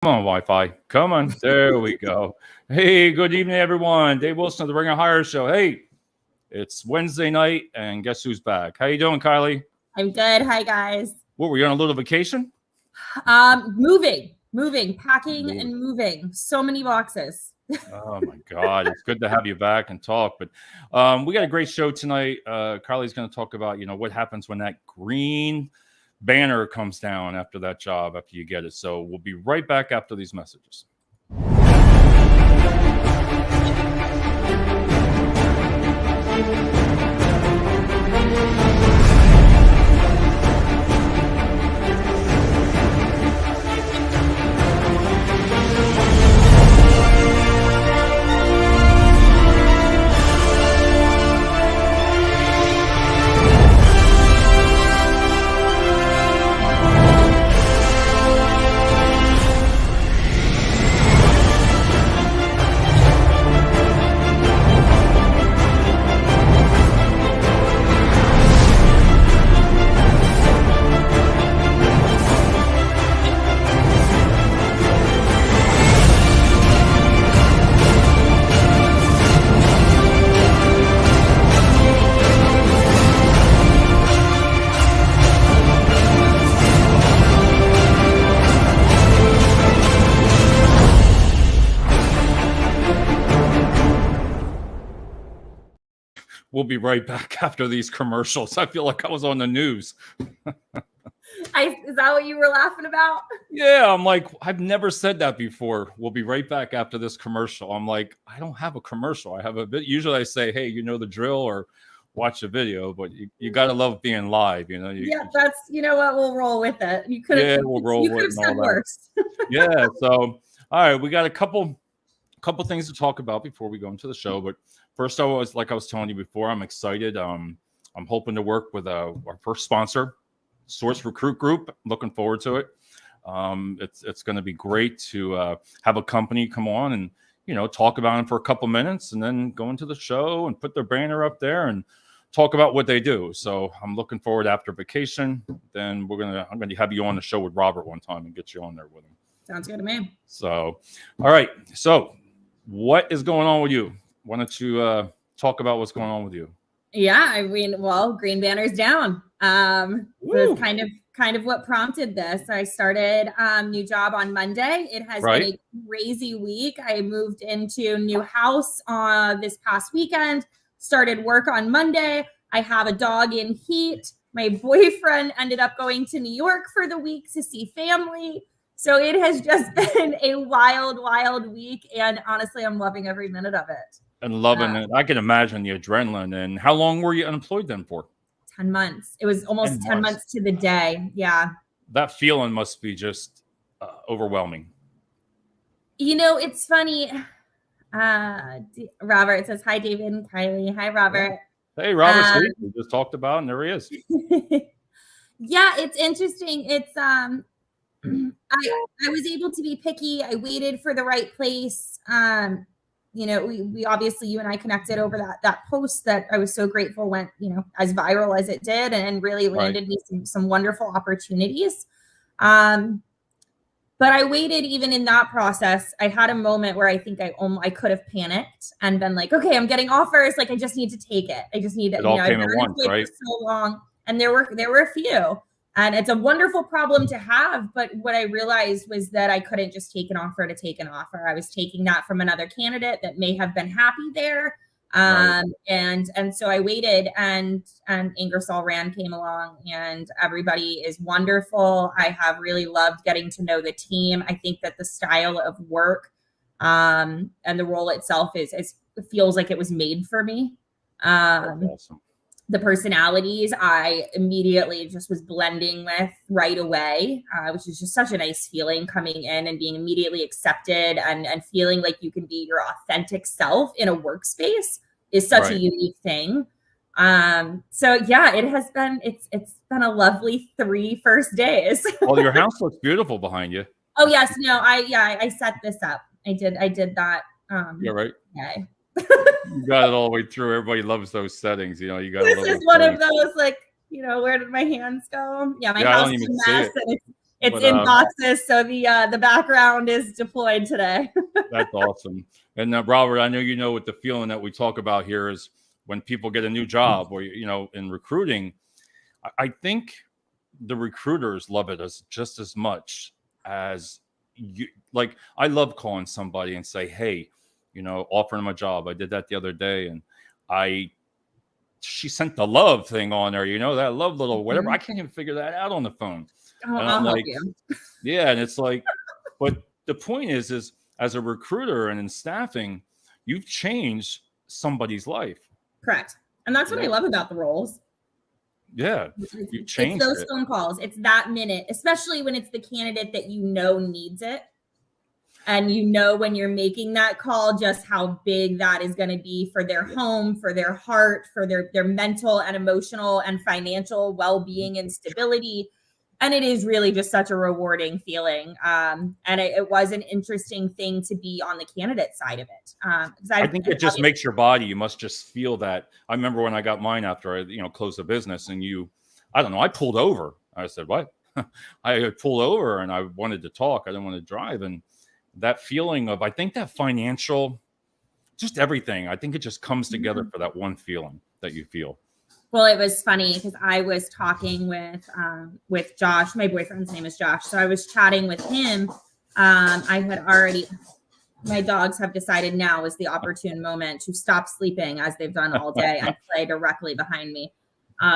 Come on, Wi-Fi. Come on. There we go. Hey, good evening, everyone. Dave Wilson of the Ring of Hire Show. Hey, it's Wednesday night, and guess who's back? How you doing, Kylie? I'm good. Hi, guys. What, were you on a little vacation? Moving, packing and moving. So many boxes. Oh my God, it's good to have you back and talk. But we got a great show tonight. Kylie's going to talk about what happens when that green banner comes down after that job, after you get it. So we'll be right back after these messages. We'll be right back after these commercials. I feel like I was on the news. Is that what you were laughing about? Yeah, I'm like, I've never said that before. We'll be right back after this commercial. I'm like, I don't have a commercial. I have a bit. Usually I say, hey, you know the drill, or watch the video, but you got to love being live. That's, what, we'll roll with it. You could have, we'll roll you with could have said worse. Yeah. So, all right, we got a couple things to talk about before we go into the show. But first, I was telling you before, I'm excited. I'm hoping to work with our first sponsor, Source Recruit Group. Looking forward to it. It's going to be great to have a company come on and talk about them for a couple minutes, and then go into the show and put their banner up there and talk about what they do. So I'm looking forward after vacation. Then I'm gonna have you on the show with Robert one time and get you on there with him. Sounds good to me. So, all right. So, what is going on with you? Why don't you talk about what's going on with you? Yeah, I mean, well, green banner's down. So it's kind of what prompted this. I started new job on Monday. It has been a crazy week. I moved into new house this past weekend, started work on Monday. I have a dog in heat. My boyfriend ended up going to New York for the week to see family. So it has just been a wild, wild week. And honestly, I'm loving every minute of it. And loving it. I can imagine the adrenaline. And how long were you unemployed then for? 10 months. It was almost 10 months to the day. Yeah. That feeling must be just overwhelming. It's funny. Robert says, hi, David and Kylie. Hi, Robert. Hey, Robert. We just talked about, and there he is. Yeah, it's interesting. It's I was able to be picky. I waited for the right place. We obviously, you and I connected over that post that I was so grateful went, as viral as it did, and really landed me some wonderful opportunities. But I waited even in that process. I had a moment where I think I could have panicked and been like, okay, I'm getting offers. Like, I just need to take it. I just need it. All came at once, right? For so long. And there were a few. And it's a wonderful problem to have. But what I realized was that I couldn't just take an offer to take an offer. I was taking that from another candidate that may have been happy there. And so I waited, and Ingersoll Rand came along, and everybody is wonderful. I have really loved getting to know the team. I think that the style of work and the role itself feels like it was made for me. Awesome. The personalities I immediately just was blending with right away, which is just such a nice feeling, coming in and being immediately accepted and feeling like you can be your authentic self in a workspace is such a unique thing. So yeah, it's been a lovely 3 first days. Well, your house looks beautiful behind you. Oh yes, no, I set this up. I did that. Yeah, right. Yeah. You got it all the way through. Everybody loves those settings. You got. This is one of those, like, where did my hands go? Yeah, my house is a mess, and It's But, in boxes, so the background is deployed today. That's awesome. And Robert, I know you know what the feeling that we talk about here is when people get a new job or, in recruiting. I think the recruiters love it just as much as you. Like, I love calling somebody and say, hey, offering them a job. I did that the other day, and she sent the love thing on there, that love little whatever. I can't even figure that out on the phone. Oh, And I'll I'm help like, you. yeah. And it's like, but the point is as a recruiter and in staffing, you've changed somebody's life. Correct. And that's what I love about the roles. Yeah. You've changed it's those phone calls. It's that minute, especially when it's the candidate that needs it. And when you're making that call, just how big that is going to be for their home, for their heart, for their mental and emotional and financial well-being and stability. And it is really just such a rewarding feeling. And it was an interesting thing to be on the candidate side of it. I think it just makes your body, you must just feel that. I remember when I got mine after I, closed the business, and I don't know, I pulled over. I said, what? I pulled over and I wanted to talk. I didn't want to drive. And that feeling of, I think that financial, just everything, I think it just comes together for that one feeling that you feel. Well, it was funny because I was talking with Josh. My boyfriend's name is Josh. So I was chatting with him. My dogs have decided now is the opportune moment to stop sleeping as they've done all day and play directly behind me.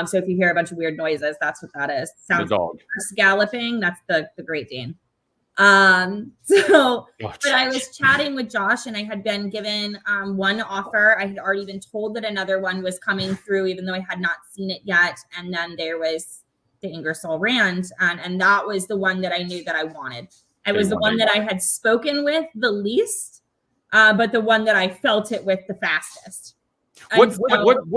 So if you hear a bunch of weird noises, that's what that is. Sounds the dog galloping. That's the Great Dane. But I was chatting with Josh, and I had been given one offer. I had already been told that another one was coming through, even though I had not seen it yet. And then there was the Ingersoll Rand, and that was the one that I knew that I wanted. It was the one that I had spoken with the least, but the one that I felt it with the fastest. What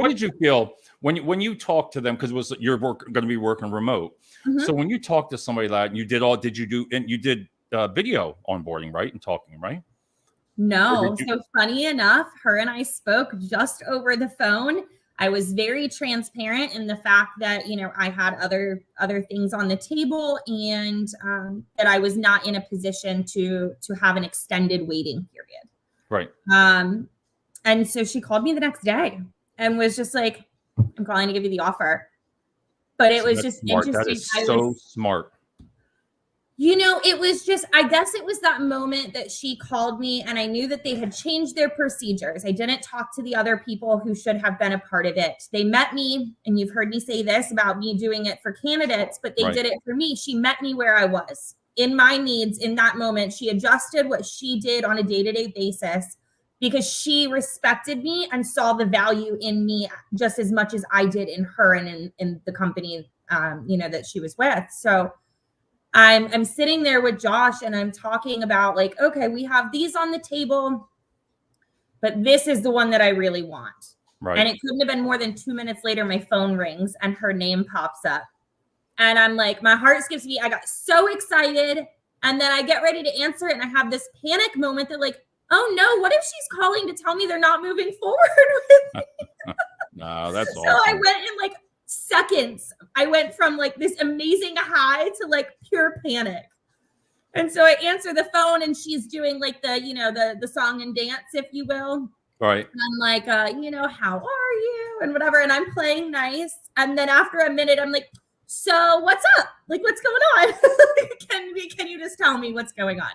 did you feel when you talked to them? Because you're going to be working remote. Mm-hmm. So when you talk to somebody like that, you did video onboarding, right? And talking, right? No. So funny enough, her and I spoke just over the phone. I was very transparent in the fact that, I had other things on the table, and that I was not in a position to have an extended waiting period. Right. And so she called me the next day and was just like, I'm calling to give you the offer. But it was just smart. interesting. That is so smart. It was just, I guess it was that moment that she called me, and I knew that they had changed their procedures. I didn't talk to the other people who should have been a part of it. They met me, and you've heard me say this about me doing it for candidates, but they did it for me. She met me where I was in my needs in that moment. She adjusted what she did on a day-to-day basis because she respected me and saw the value in me just as much as I did in her and in the company, that she was with. So I'm sitting there with Josh, and I'm talking about like, okay, we have these on the table, but this is the one that I really want. Right. And it couldn't have been more than 2 minutes later, my phone rings and her name pops up. And I'm like, my heart skips a beat. I got so excited. And then I get ready to answer it, and I have this panic moment that like, oh no, what if she's calling to tell me they're not moving forward with me? No, that's awesome. So I went in like seconds. I went from like this amazing high to like pure panic. And so I answer the phone, and she's doing like the song and dance, if you will. Right. And I'm like, how are you? And whatever. And I'm playing nice. And then after a minute, I'm like, so what's up? Like, what's going on? Can you just tell me what's going on?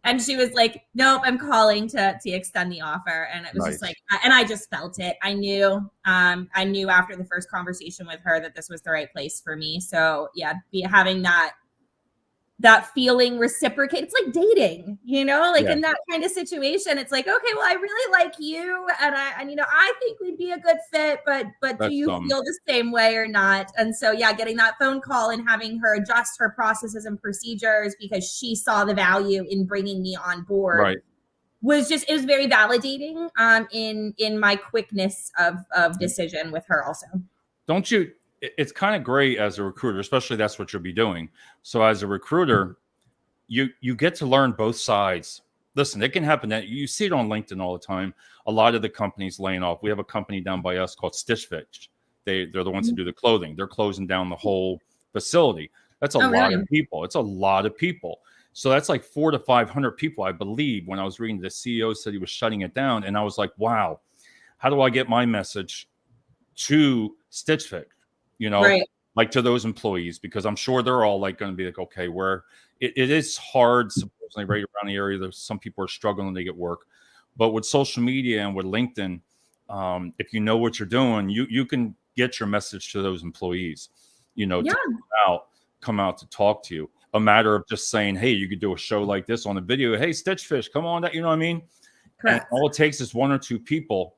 And she was like, nope, I'm calling to extend the offer. And it was just like, and I just felt it. I knew after the first conversation with her that this was the right place for me. So yeah, having that feeling reciprocate. It's like dating, in that kind of situation. It's like, okay, well, I really like you, and I think we'd be a good fit, but do you feel the same way or not? And so yeah, getting that phone call and having her adjust her processes and procedures because she saw the value in bringing me on board was very validating in my quickness of decision with her also. Don't you? It's kind of great as a recruiter, especially that's what you'll be doing. So as a recruiter, you get to learn both sides. Listen, it can happen that you see it on LinkedIn all the time. A lot of the companies laying off. We have a company down by us called Stitch Fix. They're the ones who do the clothing. They're closing down the whole facility. That's a lot of people. It's a lot of people. So that's like 400 to 500 people, I believe. When I was reading, the CEO said he was shutting it down, and I was like, wow, how do I get my message to Stitch Fix? You know, like to those employees, because I'm sure they're all like going to be like, okay, it is hard, supposedly right around the area. There's some people are struggling to get work, but with social media and with LinkedIn, if you know what you're doing, you can get your message to those employees, you know, to come out to talk to you. A matter of just saying, hey, you could do a show like this on a video. Hey, Stitch Fish, come on, you know what I mean? Correct. And all it takes is 1 or 2 people,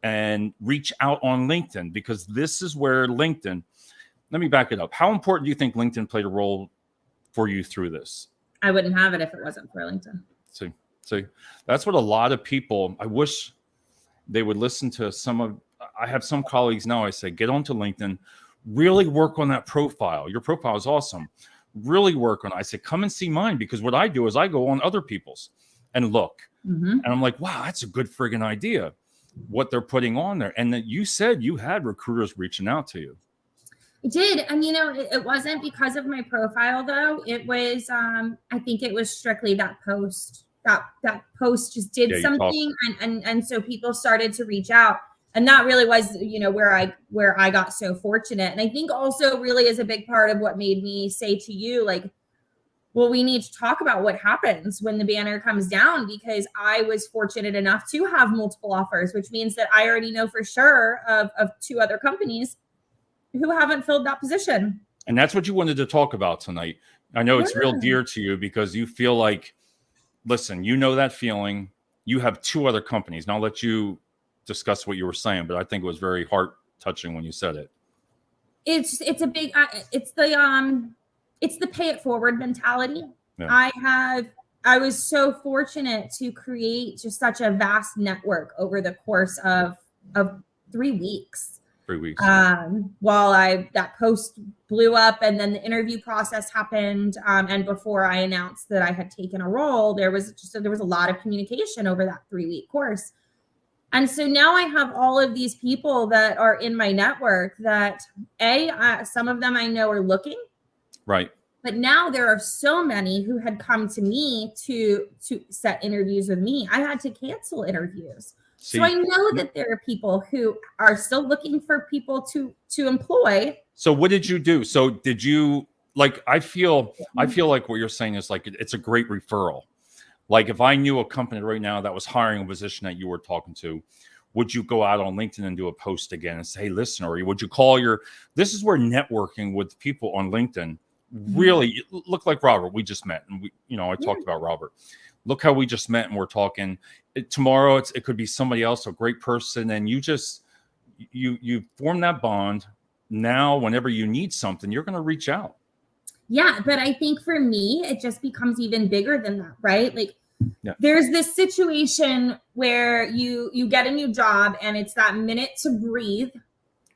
and reach out on LinkedIn, because this is where LinkedIn. Let me back it up. How important do you think LinkedIn played a role for you through this? I wouldn't have it if it wasn't for LinkedIn. See, that's what a lot of people, I wish they would listen to I have some colleagues now, I say, get onto LinkedIn, really work on that profile. Your profile is awesome. Really work on it. I say, come and see mine, because what I do is I go on other people's and look. And I'm like, wow, that's a good friggin' idea, what they're putting on there. And that you said you had recruiters reaching out to you. I did. And, you know, it wasn't because of my profile, though. It was, I think it was strictly that post. That post just did something. And so people started to reach out. And that really was, you know, where I got so fortunate. And I think also really is a big part of what made me say to you, like, well, we need to talk about what happens when the banner comes down, because I was fortunate enough to have multiple offers, which means that I already know for sure of 2 other companies who haven't filled that position. And that's what you wanted to talk about tonight. I know it's real dear to you, because you feel like, listen, you know that feeling. You have 2 other companies. Now I'll let you discuss what you were saying, but I think it was very heart touching when you said it. It's a big, it's the pay it forward mentality. Yeah. I was so fortunate to create just such a vast network over the course of 3 weeks. 3 weeks. While that post blew up, and then the interview process happened. And before I announced that I had taken a role, there was a lot of communication over that 3-week course. And so now I have all of these people that are in my network that some of them I know are looking. Right. But now there are so many who had come to me to set interviews with me. I had to cancel interviews. So I know that there are people who are still looking for people to employ. So what did you do? So did you, like, I feel like what you're saying is like, it's a great referral. Like, if I knew a company right now that was hiring a position that you were talking to, would you go out on LinkedIn and do a post again and say, hey, listen, or would you call this is where networking with people on LinkedIn really look like Robert. We just met, and I talked about Robert. Look how we just met, and we're talking. Tomorrow it could be somebody else, a great person, and you form that bond. Now, whenever you need something, you're going to reach out. Yeah, but I think for me, it just becomes even bigger than that, right? Like, there's this situation where you get a new job, and it's that minute to breathe,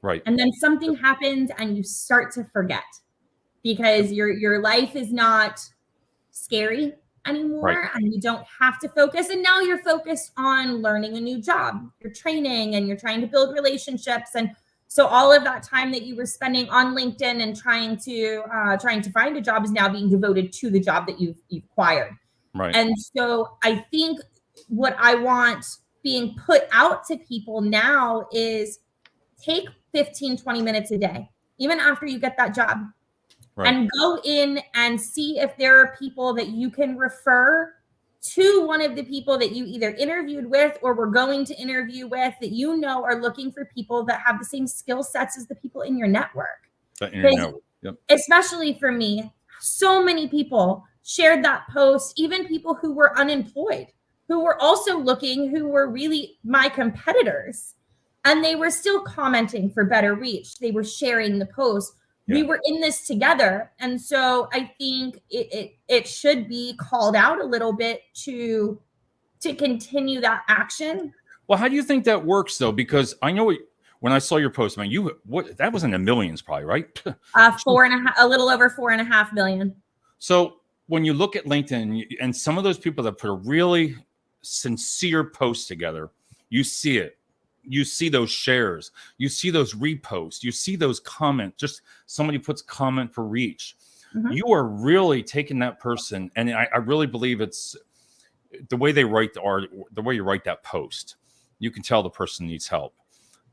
right? And then something happens, and you start to forget, because your life is not scary anymore, right? And you don't have to focus. And now you're focused on learning a new job. You're training, and you're trying to build relationships, and so all of that time that you were spending on LinkedIn and trying to find a job is now being devoted to the job that you've acquired. Right. And so I think what I want being put out to people now is take 15, 20 minutes a day, even after you get that job, right, and go in and see if there are people that you can refer to one of the people that you either interviewed with or were going to interview with, that you know are looking for people that have the same skill sets as the people in your network. Yep. Especially for me, so many people shared that post, even people who were unemployed, who were also looking, who were really my competitors, and they were still commenting for better reach. They were sharing the post. Yeah. We were in this together. And so I think it should be called out a little bit to continue that action. Well, how do you think that works, though? Because I know when I saw your post, man, that was in the millions probably, right? A little over 4.5 million. So when you look at LinkedIn and some of those people that put a really sincere post together, you see it. You see those shares, you see those reposts, you see those comments, just somebody puts comment for reach. you are really taking that person, and I really believe it's the way they write the art, the way you write that post. You can tell the person needs help.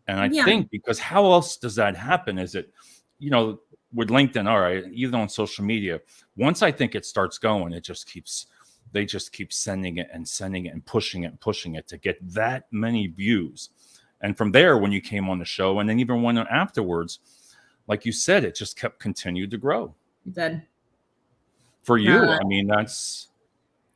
And I think because how else does that happen? Is it, with LinkedIn, all right, even on social media, once I think it starts going, they just keep sending it and pushing it to get that many views. And from there, when you came on the show, and then even when afterwards, like you said, it just continued to grow. It did. For you, I mean,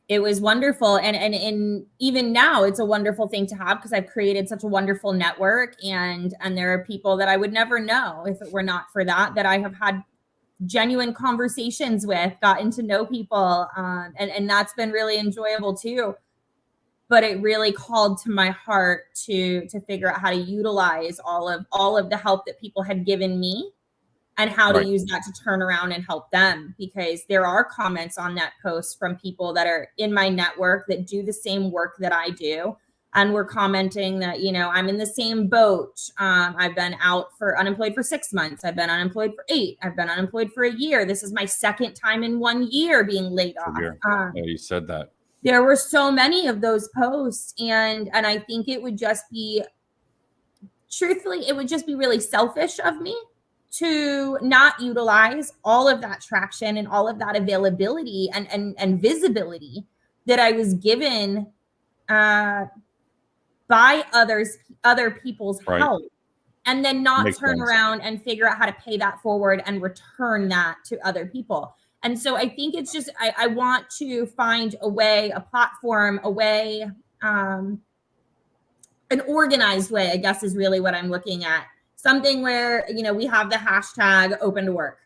it was wonderful. And even now it's a wonderful thing to have, because I've created such a wonderful network, and there are people that I would never know if it were not for that I have had genuine conversations with, gotten to know people. And that's been really enjoyable too. But it really called to my heart to figure out how to utilize all of the help that people had given me, and how to use that to turn around and help them. Because there are comments on that post from people that are in my network that do the same work that I do. And we're commenting that, I'm in the same boat. I've been unemployed for 6 months. I've been unemployed for 8. I've been unemployed for a year. This is my second time in 1 year being laid off. Yeah, you said that. There were so many of those posts. And I think it would just be, truthfully, it would just be really selfish of me to not utilize all of that traction and all of that availability and visibility that I was given by other people's help, and then not turn around and figure out how to pay that forward and return that to other people. And so I think it's just, I want to find a way, a platform, a way, an organized way, I guess, is really what I'm looking at. Something where, we have the hashtag open to work.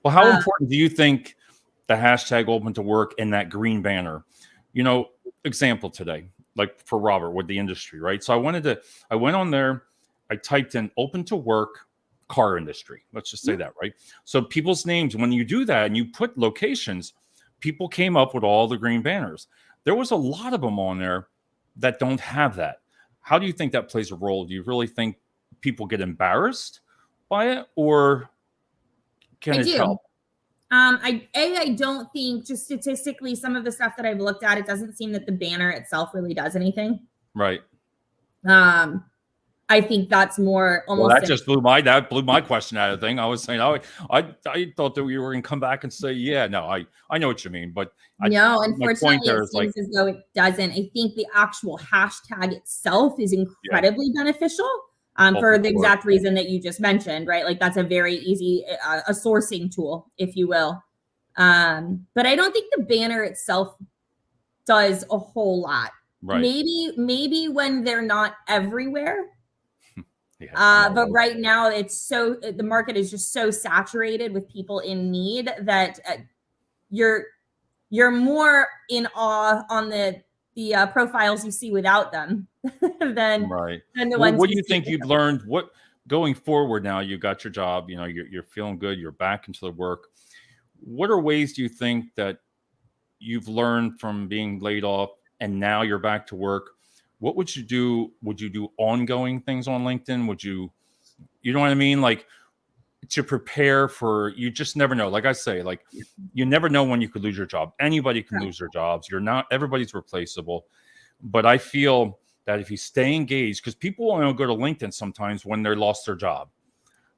Well, how important do you think the hashtag open to work and that green banner, example today, like for Robert with the industry, right? So I went on there, I typed in open to work car industry. Let's just say that, right? So people's names, when you do that and you put locations, people came up with all the green banners. There was a lot of them on there that don't have that. How do you think that plays a role? Do you really think people get embarrassed by it, or can it help? I don't think, just statistically, some of the stuff that I've looked at, it doesn't seem that the banner itself really does anything. Right. I think that's more almost. Well, that blew my question out of the thing. I was saying, I thought that we were going to come back and say, yeah, no, I know what you mean, but no, unfortunately, it seems as though it doesn't. I think the actual hashtag itself is incredibly beneficial. For the exact reason that you just mentioned, right? Like, that's a very easy, a sourcing tool, if you will. But I don't think the banner itself does a whole lot. Right. Maybe when they're not everywhere. But right now the market is just so saturated with people in need that you're more in awe on the profiles you see without them than the ones. What do you think you've learned? What going forward now? You got your job. You're feeling good. You're back into the work. What are ways do you think that you've learned from being laid off and now you're back to work? What would you do? Would you do ongoing things on LinkedIn? Would you know what I mean? Like, to prepare for, you just never know. Like I say, like, you never know when you could lose your job. Anybody can lose their jobs. Everybody's replaceable. But I feel that if you stay engaged, because people won't go to LinkedIn sometimes when they lost their job.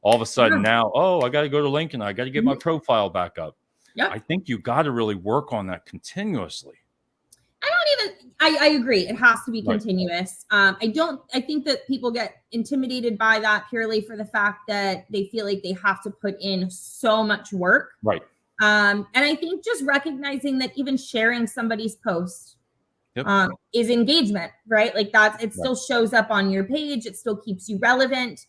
All of a sudden now, I got to go to LinkedIn. I got to get my profile back up. Yep. I think you got to really work on that continuously. I agree. It has to be continuous. I think that people get intimidated by that purely for the fact that they feel like they have to put in so much work. Right. And I think just recognizing that even sharing somebody's post is engagement, right? Like, it still shows up on your page. It still keeps you relevant.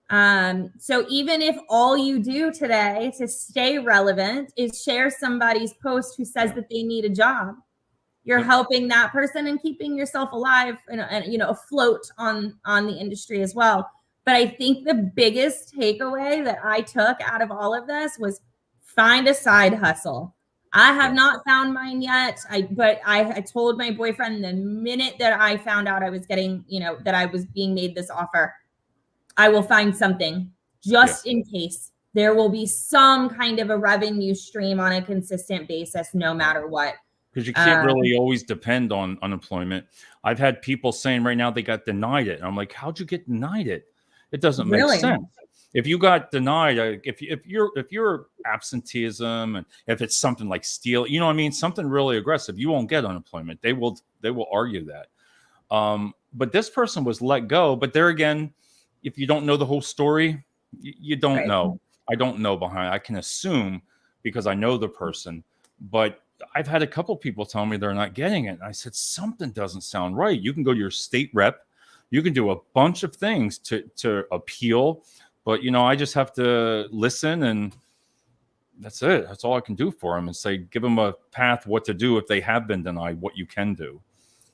So even if all you do today to stay relevant is share somebody's post who says that they need a job, you're helping that person and keeping yourself alive and afloat on the industry as well. But I think the biggest takeaway that I took out of all of this was find a side hustle. I have not found mine yet. But I told my boyfriend the minute that I found out I was getting, that I was being made this offer, I will find something just in case, there will be some kind of a revenue stream on a consistent basis, no matter what. Because you can't really always depend on unemployment. I've had people saying right now they got denied it. And I'm like, how'd you get denied it? It doesn't make sense. If you got denied, if you're absenteeism, and if it's something like steal, you know what I mean, something really aggressive, you won't get unemployment. They will argue that. But this person was let go. But there again, if you don't know the whole story, you don't know. I don't know behind. I can assume because I know the person, but I've had a couple people tell me they're not getting it. And I said, something doesn't sound right. You can go to your state rep. You can do a bunch of things to appeal. But, you know, I just have to listen, and that's it. That's all I can do for them, and say, give them a path what to do if they have been denied, what you can do.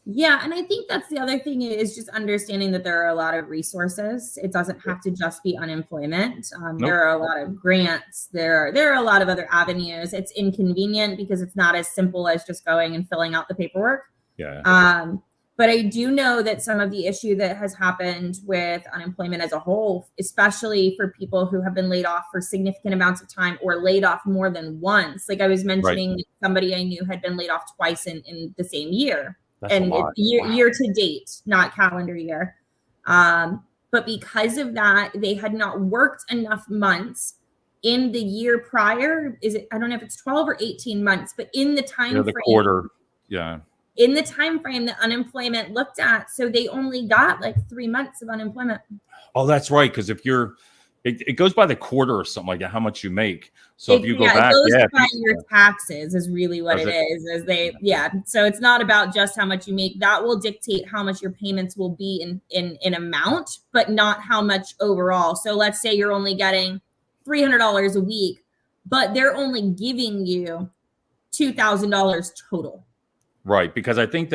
Yeah. And I think that's the other thing, is just understanding that there are a lot of resources. It doesn't have to just be unemployment. There are a lot of grants. There are a lot of other avenues. It's inconvenient because it's not as simple as just going and filling out the paperwork. Yeah. But I do know that some of the issue that has happened with unemployment as a whole, especially for people who have been laid off for significant amounts of time or laid off more than once, like I was mentioning, somebody I knew had been laid off twice in the same year. That's and year to date, not calendar year. But because of that, they had not worked enough months in the year prior. I don't know if it's 12 or 18 months, but in the time frame, quarter. Yeah. In the time frame that unemployment looked at. So they only got like 3 months of unemployment. Oh, that's right. Because if it goes by the quarter or something like that, how much you make. So if you go back, it goes by your taxes is really what it is. So it's not about just how much you make. That will dictate how much your payments will be in amount, but not how much overall. So let's say you're only getting $300 a week, but they're only giving you $2,000 total. Right, because I think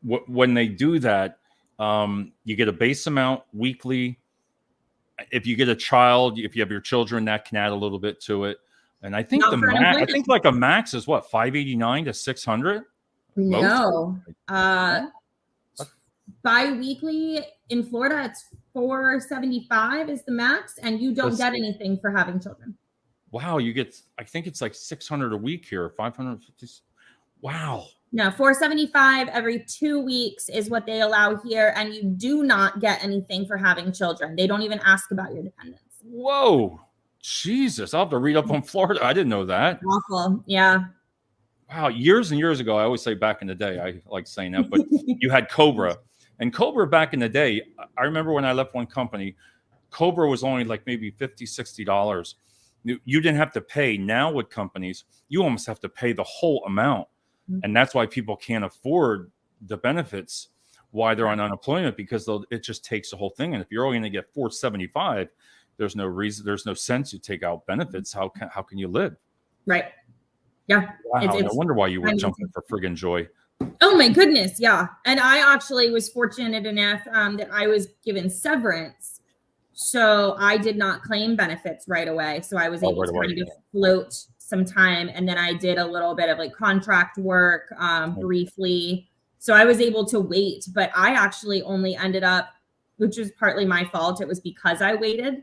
when they do that, you get a base amount weekly. If you get a child, if you have your children, that can add a little bit to it. And I think like a max is what, $589 to $600? No, bi-weekly in Florida, it's $475 is the max, and you don't get anything for having children. Wow, you get, I think it's like $600 a week here, $550. Wow. No, $475 every 2 weeks is what they allow here, and you do not get anything for having children. They don't even ask about your dependents. Whoa, Jesus! I'll have to read up on Florida. I didn't know that. Awful, yeah. Wow, years and years ago, I always say back in the day. I like saying that, but you had Cobra, and Cobra back in the day. I remember when I left one company, Cobra was only like maybe $50, $60. You didn't have to pay. Now with companies, you almost have to pay the whole amount. And that's why people can't afford the benefits, why they're on unemployment, because it just takes the whole thing. And if you're only going to get $475, there's no reason, there's no sense you take out benefits. How can you live? Right. Yeah. Wow. No wonder why you were jumping for friggin' joy. Oh my goodness. Yeah. And I actually was fortunate enough that I was given severance. So I did not claim benefits right away. So I was able to kind of float some time, and then I did a little bit of like contract work briefly. So I was able to wait, but I actually only ended up, which was partly my fault. It was because I waited.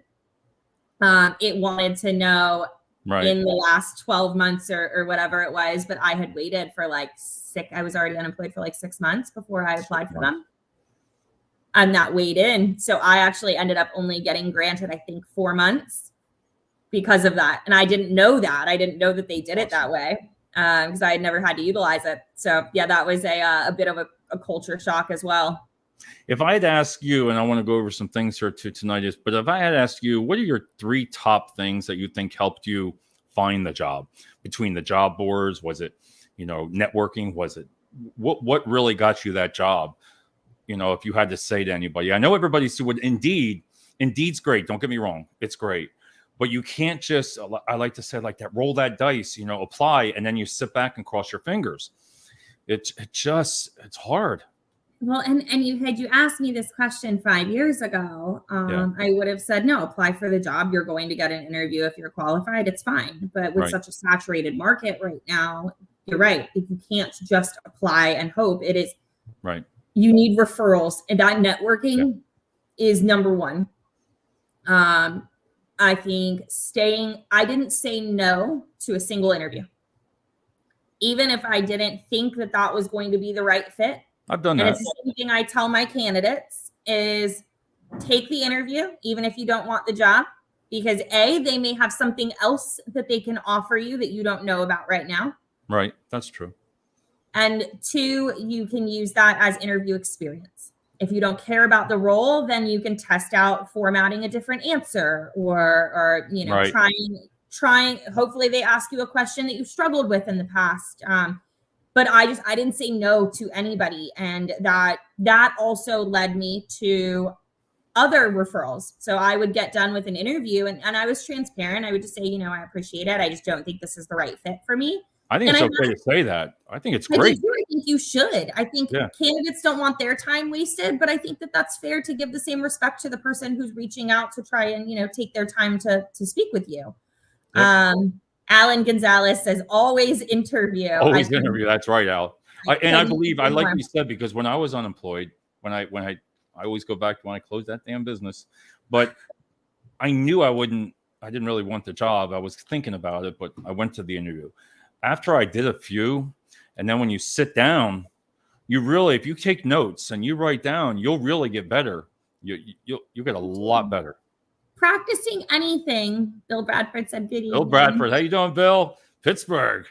It wanted to know in the last 12 months or whatever it was, but I had waited for like I was already unemployed for like 6 months before I applied for them. And that weighed in. So I actually ended up only getting granted, I think, 4 months because of that. And I didn't know that. I didn't know that they did it that way because I had never had to utilize it. So yeah, that was a bit of a culture shock as well. If I had asked you, and I want to go over some things here tonight, but if I had asked you, what are your 3 top things that you think helped you find the job? Between the job boards, was it, networking? Was it what really got you that job? If you had to say to anybody, I know everybody would Indeed's great. Don't get me wrong. It's great. But you can't just, I like to say like that, roll that dice, apply, and then you sit back and cross your fingers. It's hard. Well, and had you asked me this question 5 years ago, I would have said, no, apply for the job. You're going to get an interview if you're qualified. It's fine. But with such a saturated market right now, you're right. You can't just apply and hope. It is right. You need referrals, and that networking is number one. I think I didn't say no to a single interview. Even if I didn't think that was going to be the right fit. I've done that. And it's the same thing I tell my candidates is take the interview, even if you don't want the job, because A, they may have something else that they can offer you that you don't know about right now. Right. That's true. And 2, you can use that as interview experience. If you don't care about the role, then you can test out formatting a different answer or right. trying, hopefully they ask you a question that you struggled with in the past. But I didn't say no to anybody. And that also led me to other referrals. So I would get done with an interview and I was transparent. I would just say, I appreciate it. I just don't think this is the right fit for me. I think it's okay to say that. I think it's great. I think you should. I think candidates don't want their time wasted, but I think that's fair to give the same respect to the person who's reaching out to try and, take their time to speak with you. Yep. Alan Gonzalez says, always interview. Always interview. That's right, Al. I believe, I like you said, because when I was unemployed, when I always go back to when I closed that damn business, but I knew I didn't really want the job. I was thinking about it, but I went to the interview. After I did a few, and then when you sit down, you really, if you take notes and you write down, you'll really get better. You'll get a lot better. Practicing anything. Bill Bradford said, "Good evening." Bill Bradford, how you doing, Bill? Pittsburgh.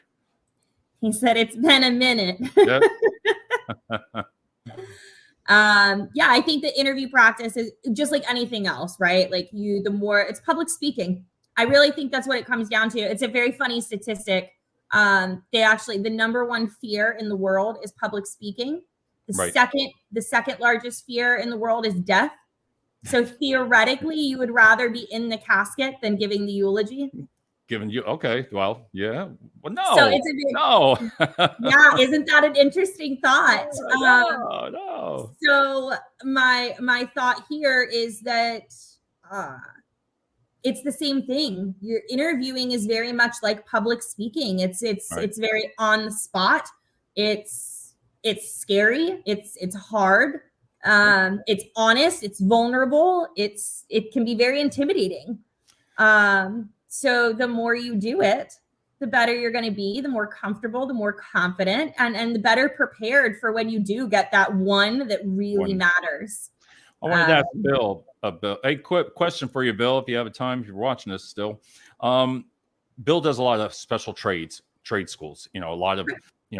He said it's been a minute. Yep. I think the interview practice is just like anything else, right? Like the more it's public speaking. I really think that's what it comes down to. It's a very funny statistic. The number one fear in the world is public speaking. The second largest fear in the world is death. So theoretically, you would rather be in the casket than giving the eulogy. Okay. Well, yeah. Well, no. So yeah, isn't that an interesting thought? No. So my thought here is that it's the same thing. Your interviewing is very much like public speaking. It's very on the spot. It's scary. It's hard. It's honest. It's vulnerable. It can be very intimidating. So the more you do it, the better you're going to be, the more comfortable, the more confident, and the better prepared for when you do get that one that really matters. I wanted to ask Bill. A quick question for you, Bill, if you have time, if you're watching this still. Bill does a lot of special trade schools, a lot of,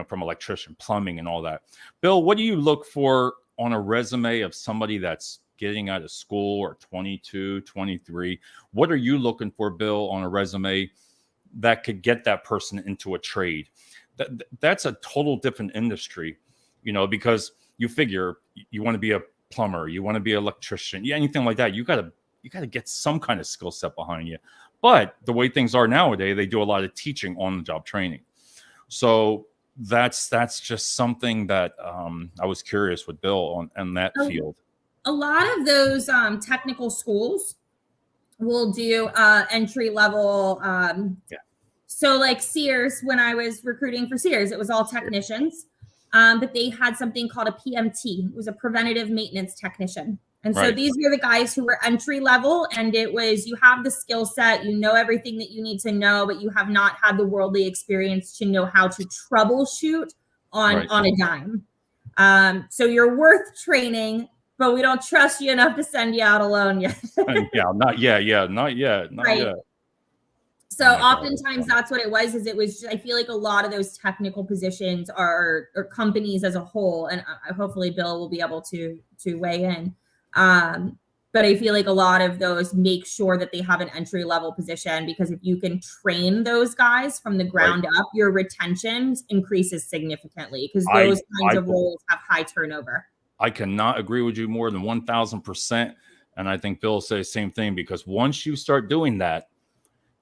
from electrician, plumbing and all that. Bill, what do you look for on a resume of somebody that's getting out of school or 22, 23? What are you looking for, Bill, on a resume that could get that person into a trade? That's a total different industry, because you figure you want to be a plumber, you want to be an electrician, anything like that. You got to get some kind of skill set behind you. But the way things are nowadays, they do a lot of teaching on the job training. So that's just something that I was curious with Bill on that field. A lot of those technical schools will do entry level. So like Sears, when I was recruiting for Sears, it was all technicians. But they had something called a PMT. It was a preventative maintenance technician. And so these were the guys who were entry level, and it was, you have the skill set, you know everything that you need to know, but you have not had the worldly experience to know how to troubleshoot on a dime. So you're worth training, but we don't trust you enough to send you out alone yet. Not yet. So oftentimes that's what it was, I feel like a lot of those technical positions are companies as a whole, and hopefully Bill will be able to weigh in. But I feel like a lot of those make sure that they have an entry level position, because if you can train those guys from the ground up, your retention increases significantly, because those kinds of roles have high turnover. I cannot agree with you more than 1,000%. And I think Bill will say the same thing, because once you start doing that,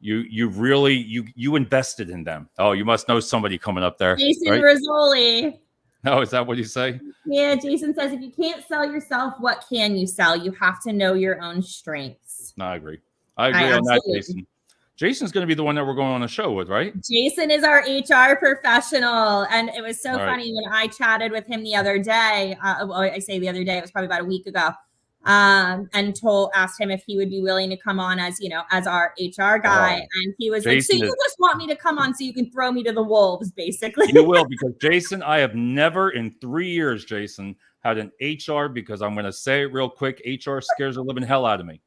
you really invested in them. Oh, you must know somebody coming up there. Jason Rizzoli. Oh, is that what you say? Yeah, Jason says, if you can't sell yourself, what can you sell? You have to know your own strengths. No, I agree on that, Jason. Jason's going to be the one that we're going on a show with, right? Jason is our HR professional. And it was so funny when I chatted with him the other day. I say the other day, it was probably about a week ago. and asked him if he would be willing to come on as, as our HR guy. And he was like, so you just want me to come on so you can throw me to the wolves, basically. You will, because Jason, I have never in 3 years, Jason, had an HR, because I'm going to say it real quick. HR scares the living hell out of me.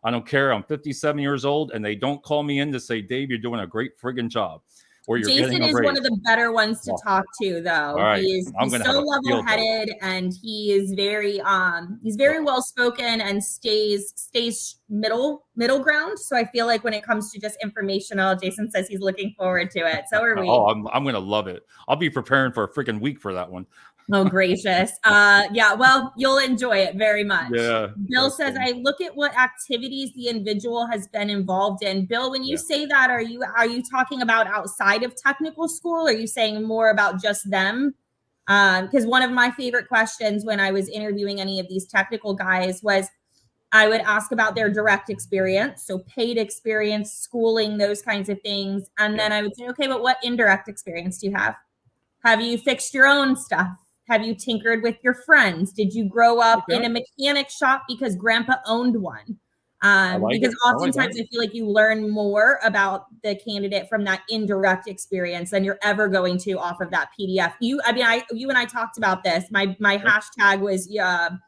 I don't care. I'm 57 years old and they don't call me in to say, Dave, you're doing a great friggin' job. Or you're Jason is one of the better ones to talk to, though. Right. He's so level-headed, and he is very well spoken and stays middle ground. So I feel like when it comes to just informational, Jason says he's looking forward to it. So are we. Oh, I'm gonna love it. I'll be preparing for a freaking week for that one. Oh, gracious. Yeah, well, you'll enjoy it very much. Yeah. Bill says, I look at what activities the individual has been involved in. Bill, when you say that, are you talking about outside of technical school? Or are you saying more about just them? Because one of my favorite questions when I was interviewing any of these technical guys was, I would ask about their direct experience, so paid experience, schooling, those kinds of things. And then I would say, okay, but what indirect experience do you have? Have you fixed your own stuff? Have you tinkered with your friends? Did you grow up in a mechanic shop because grandpa owned one? Because oftentimes I feel like you learn more about the candidate from that indirect experience than you're ever going to off of that PDF. You and I talked about this. My hashtag was you're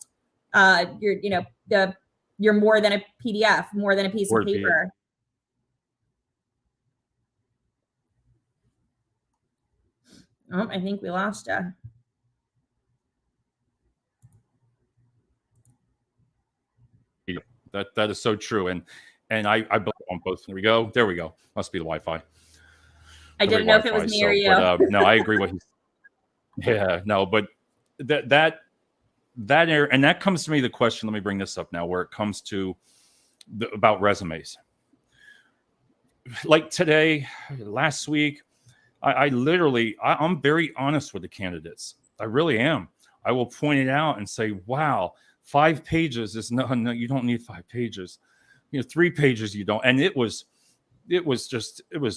more than a PDF, more than a piece of paper. Oh, I think we lost you. That is so true, and I built on both. There we go. Must be the Wi-Fi. I didn't know if it was me or you. But, no, I agree with you. Yeah, no, but that area, and that comes to me the question. Let me bring this up now, where it comes to about resumes. Like today, last week, I'm very honest with the candidates. I really am. I will point it out and say, wow. 5 pages is no, you don't need 5 pages. 3 pages you don't. And it was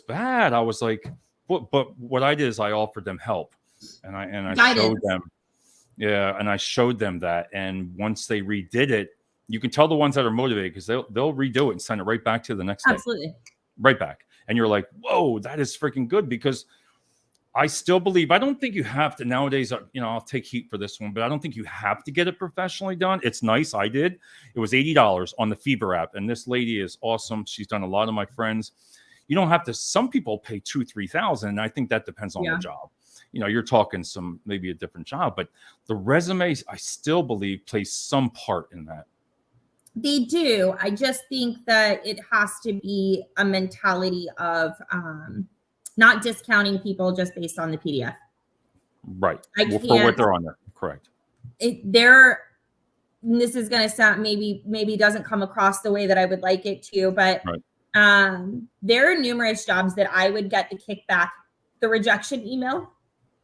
bad. I was like, but what I did is I offered them help, and I showed them, and I showed them that. And once they redid it, you can tell the ones that are motivated, because they'll redo it and send it right back to the next day. Absolutely, right back. And you're like, whoa, that is freaking good, because I still believe, I don't think you have to nowadays, I'll take heat for this one, but I don't think you have to get it professionally done. It's nice. I did. It was $80 on the Fever app. And this lady is awesome. She's done a lot of my friends. You don't have to, some people pay $2,000-$3,000. And I think that depends on the job. You're talking maybe a different job, but the resumes, I still believe, play some part in that. They do. I just think that it has to be a mentality of, not discounting people just based on the PDF. Right. For what they're on there. Correct. This is going to sound maybe doesn't come across the way that I would like it to, but there are numerous jobs that I would get to kick back the rejection email.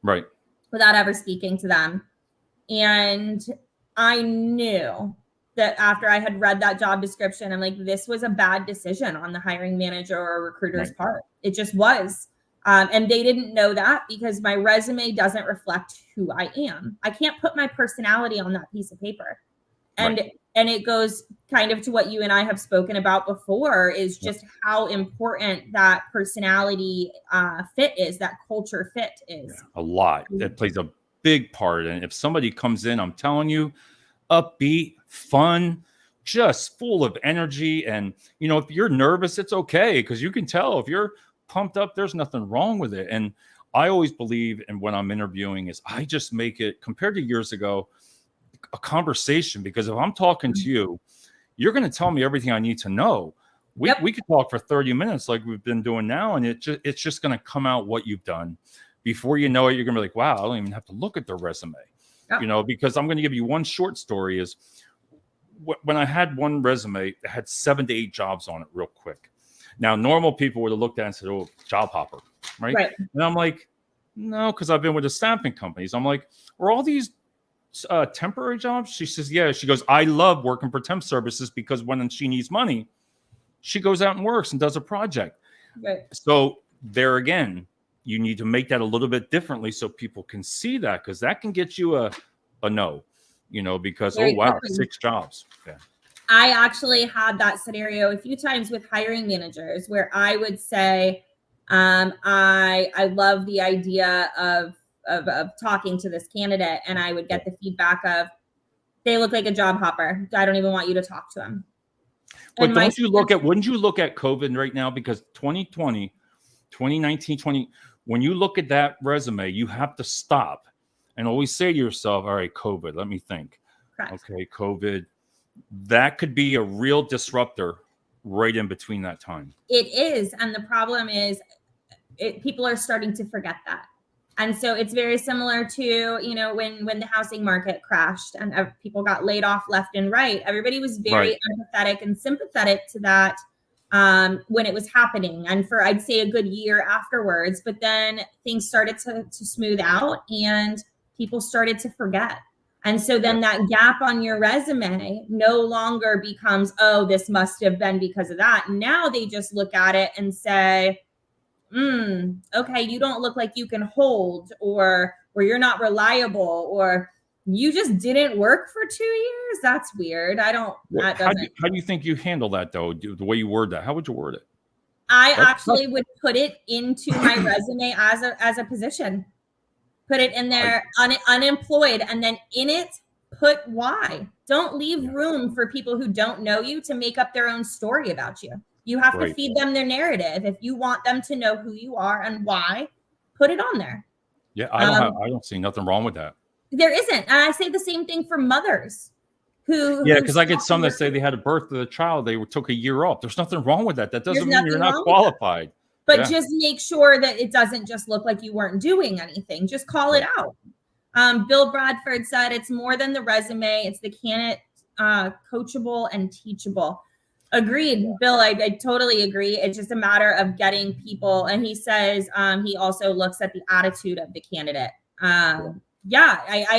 Right. Without ever speaking to them. And I knew that after I had read that job description, I'm like, this was a bad decision on the hiring manager or recruiter's part. It just was. And they didn't know that, because my resume doesn't reflect who I am. I can't put my personality on that piece of paper. And it goes kind of to what you and I have spoken about before, is just how important that personality fit is, that culture fit is. A lot. It plays a big part. And if somebody comes in, I'm telling you, upbeat, fun, just full of energy. And, if you're nervous, it's okay, because you can tell if you're pumped up, there's nothing wrong with it. And I always believe, and when I'm interviewing, is I just make it, compared to years ago, a conversation. Because if I'm talking to you, you're going to tell me everything I need to know. We could talk for 30 minutes like we've been doing now, and it's just going to come out what you've done. Before you know it, you're going to be like, wow, I don't even have to look at the resume. Because I'm going to give you one short story. Is when I had one resume that had 7 to 8 jobs on it real quick. Now, normal people would have looked at it and said, oh, job hopper, right? And I'm like, no, because I've been with the staffing companies. I'm like, are all these temporary jobs? She says, yeah. She goes, I love working for temp services, because when she needs money, she goes out and works and does a project. So there again, you need to make that a little bit differently so people can see that, because that can get you a no. because, very oh, wow, quickly. 6 jobs. Yeah. I actually had that scenario a few times with hiring managers where I would say, I love the idea of talking to this candidate, and I would get the feedback of, they look like a job hopper. I don't even want you to talk to them. But wouldn't you look at COVID right now? Because 2020, 2019, when you look at that resume, you have to stop and always say to yourself, all right, COVID, let me think. Correct. Okay, COVID, that could be a real disruptor right in between that time. It is. And the problem is people are starting to forget that. And so it's very similar to, when the housing market crashed and people got laid off left and right. Everybody was very empathetic and sympathetic to that when it was happening, and for, I'd say, a good year afterwards. But then things started to smooth out and people started to forget. And so then that gap on your resume no longer becomes, oh, this must have been because of that. Now they just look at it and say, okay, you don't look like you can hold, or you're not reliable, or you just didn't work for 2 years. That's weird. How do you think you handle that, though? The way you word that, how would you word it? I actually would put it into my resume as a position. Put it in there, unemployed, and then in it, put why. Don't leave room for people who don't know you to make up their own story about you. You have to feed them their narrative. If you want them to know who you are and why, put it on there. Yeah, I don't see nothing wrong with that. There isn't. And I say the same thing for mothers who. Yeah, because I get some that say they had a birth of the child, they took a year off. There's nothing wrong with that. That doesn't mean you're not qualified. But just make sure that it doesn't just look like you weren't doing anything. Just call it out. Bill Bradford said it's more than the resume. It's the candidate, coachable and teachable. Agreed, Bill. I totally agree. It's just a matter of getting people. And he says he also looks at the attitude of the candidate. I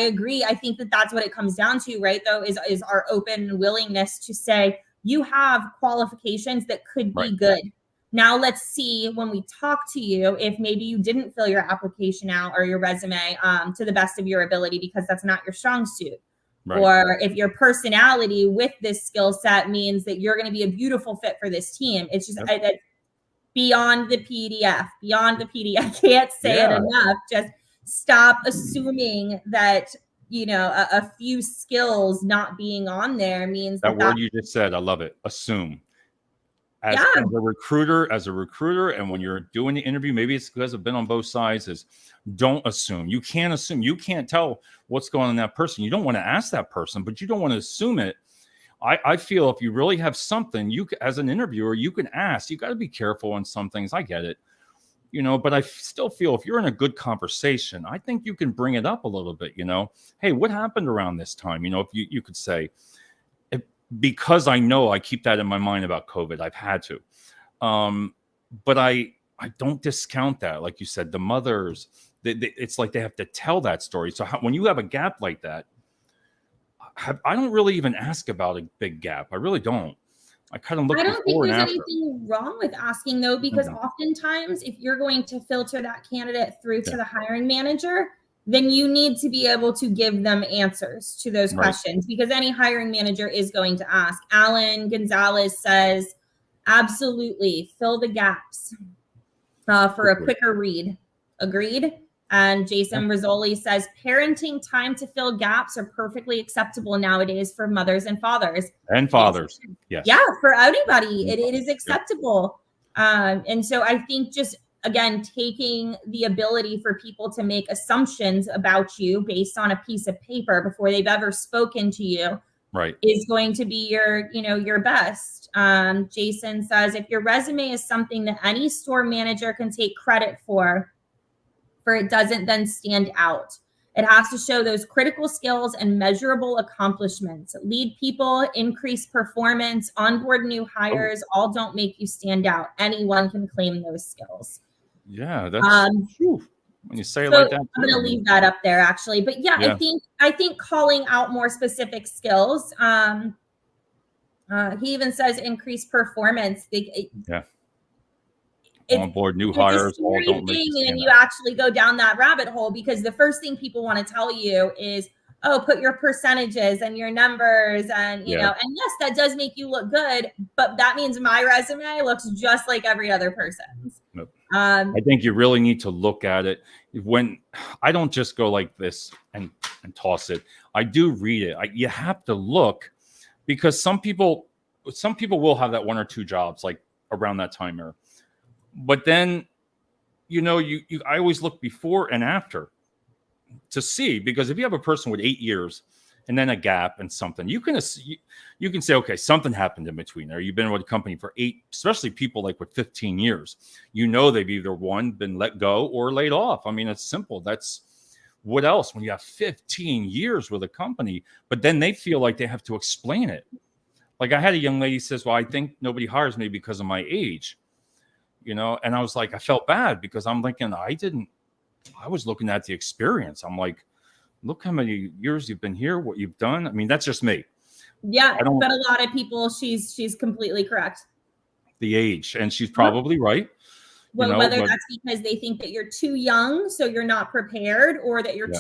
agree. I think that's what it comes down to, right? Though, is our open willingness to say, you have qualifications that could be good. Now let's see, when we talk to you, if maybe you didn't fill your application out or your resume to the best of your ability because that's not your strong suit. Right. Or if your personality with this skill set means that you're going to be a beautiful fit for this team. It's just beyond the PDF. I can't say it enough. Just stop assuming that, a few skills not being on there means that word you just said. I love it. Assume. As a recruiter, and when you're doing the interview, maybe it's because I've been on both sides, is don't assume. You can't assume. You can't tell what's going on in that person. You don't want to ask that person, but you don't want to assume it. I feel if you really have something, you as an interviewer, you can ask. You got to be careful on some things. I get it, but I still feel if you're in a good conversation, I think you can bring it up a little bit. Hey, what happened around this time? If you could say, because I know I keep that in my mind about COVID, I've had to. But I don't discount that. Like you said, the mothers, it's like they have to tell that story. So when you have a gap like that, I don't really even ask about a big gap. I really don't. I kind of look before and after. I don't think there's anything wrong with asking, though, because oftentimes if you're going to filter that candidate through to the hiring manager, then you need to be able to give them answers to those questions, because any hiring manager is going to ask. Alan Gonzalez says, absolutely, fill the gaps for a quicker read. Agreed. And Jason Rizzoli says, parenting time to fill gaps are perfectly acceptable nowadays for mothers and fathers. And fathers, yes. Yeah, for anybody, it is acceptable. And so I think just, again, taking the ability for people to make assumptions about you based on a piece of paper before they've ever spoken to you is going to be your best. Jason says, if your resume is something that any store manager can take credit for it doesn't then stand out. It has to show those critical skills and measurable accomplishments. Lead people, increase performance, onboard new hires, all don't make you stand out. Anyone can claim those skills. Yeah, that's when you say it like that. I'm going to leave that up there, actually. But I think calling out more specific skills. He even says increase performance. Onboard new hires. And you actually go down that rabbit hole, because the first thing people want to tell you is, oh, put your percentages and your numbers and, you know, and yes, that does make you look good, but that means my resume looks just like every other person's. Nope. I think you really need to look at it. When I don't just go like this and toss it, I do read it. You have to look, because some people will have that 1 or 2 jobs like around that time era. But then, you know, I always look before and after to see, because if you have a person with 8 years and then a gap and something, you can say, okay, something happened in between there. You've been with a company for 8, especially people like with 15 years. You know, they've either been let go or laid off. I mean, it's simple. That's what else when you have 15 years with a company, but then they feel like they have to explain it. Like I had a young lady says, well, I think nobody hires me because of my age, you know? And I was like, I felt bad because I'm thinking I was looking at the experience. I'm like, look how many years you've been here, what you've done. I mean, that's just me. Yeah, but a lot of people, she's completely correct. The age, and she's probably right. Well, whether that's because they think that you're too young, so you're not prepared, or that you're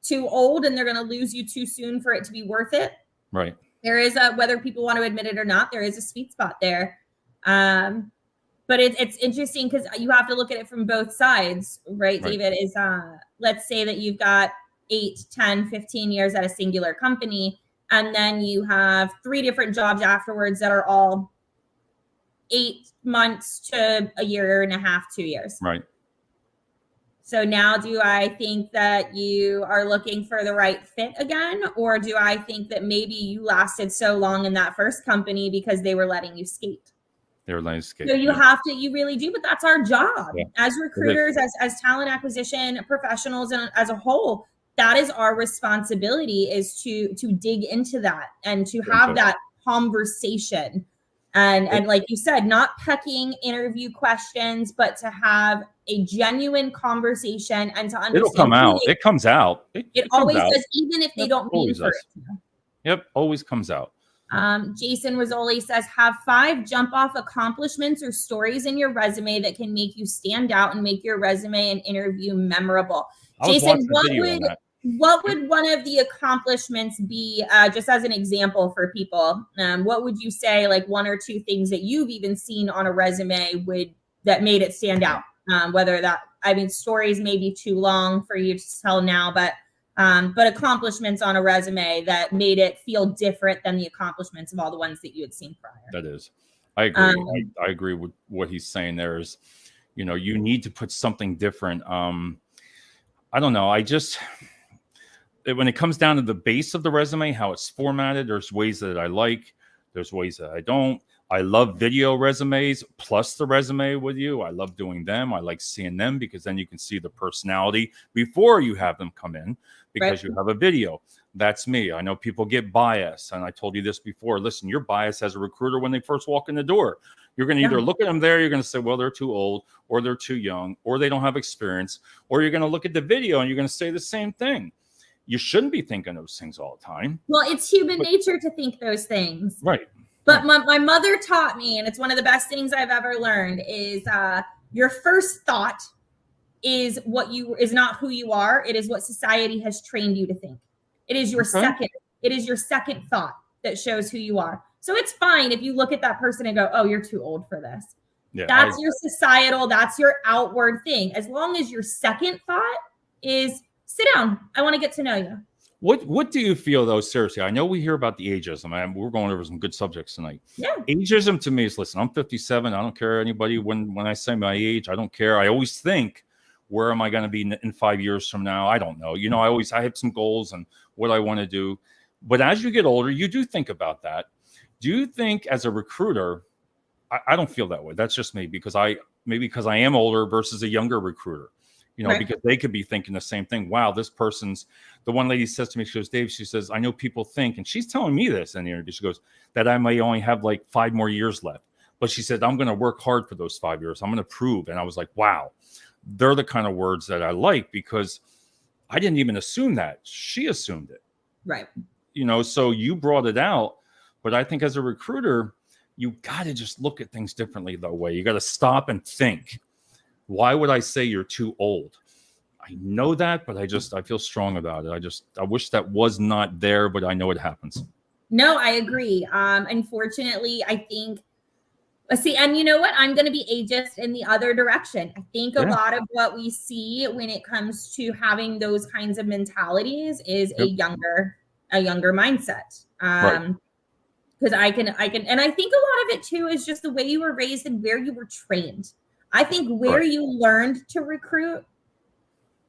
too old and they're going to lose you too soon for it to be worth it. Right. There is whether people want to admit it or not, there is a sweet spot there. But it's interesting because you have to look at it from both sides, right? David, is let's say that you've got 8, 10, 15 years at a singular company, and then you have 3 different jobs afterwards that are all 8 months to a year and a half, 2 years. Right. So now do I think that you are looking for the right fit again? Or do I think that maybe you lasted so long in that first company because they were letting you skate? They were letting you skate. So you really do, but that's our job as recruiters, as talent acquisition professionals, and as a whole. That is our responsibility, is to dig into that and to have that conversation. And like you said, not pecking interview questions, but to have a genuine conversation and to understand. It'll come out. It comes out. It always does, even if they don't mean for it to. Yep, always comes out. Jason Rizzoli says, have 5 jump off accomplishments or stories in your resume that can make you stand out and make your resume and interview memorable. Jason, what would one of the accomplishments be, just as an example for people? What would you say, like 1 or 2 things that you've even seen on a resume that made it stand out? Stories may be too long for you to tell now, but accomplishments on a resume that made it feel different than the accomplishments of all the ones that you had seen prior. That is, I agree. I agree with what he's saying. There is, you need to put something different. I don't know. When it comes down to the base of the resume, how it's formatted, there's ways that I like, there's ways that I don't. I love video resumes plus the resume with you. I love doing them. I like seeing them because then you can see the personality before you have them come in, because you have a video. That's me. I know people get biased, and I told you this before. Listen, you're biased as a recruiter when they first walk in the door. You're going to either look at them there, you're going to say, well, they're too old, or they're too young, or they don't have experience, or you're going to look at the video and you're going to say the same thing. You shouldn't be thinking those things all the time. Well, it's human nature to think those things. Right. But my mother taught me, and it's one of the best things I've ever learned, is your first thought is not who you are. It is what society has trained you to think. It is your second thought that shows who you are. So it's fine if you look at that person and go, oh, you're too old for this. Yeah, that's your societal, that's your outward thing. As long as your second thought is, sit down, I want to get to know you. What do you feel, though, seriously? I know we hear about the ageism, and we're going over some good subjects tonight. Yeah. Ageism to me is, listen, I'm 57. I don't care anybody when I say my age. I don't care. I always think, where am I going to be in 5 years from now? I don't know. I have some goals and what I want to do. But as you get older, you do think about that. Do you think as a recruiter, I don't feel that way. That's just me, because I am older versus a younger recruiter. Because they could be thinking the same thing. Wow, this person's, the one lady says to me, she goes, Dave, she says, I know people think, and she's telling me this in the interview, she goes, that I may only have like 5 more years left. But she said, I'm going to work hard for those 5 years. I'm going to prove. And I was like, wow, they're the kind of words that I like, because I didn't even assume that. She assumed it. Right. So you brought it out. But I think as a recruiter, you got to just look at things differently, though, way. You got to stop and think. Why would I say you're too old? I know that, but I feel strong about it. I wish that was not there, but I know it happens. No, I agree. Unfortunately, I think, see, and you know what? I'm going to be ageist in the other direction. I think a lot of what we see when it comes to having those kinds of mentalities is a younger mindset. Because I can, and I think a lot of it too is just the way you were raised and where you were trained. I think where you learned to recruit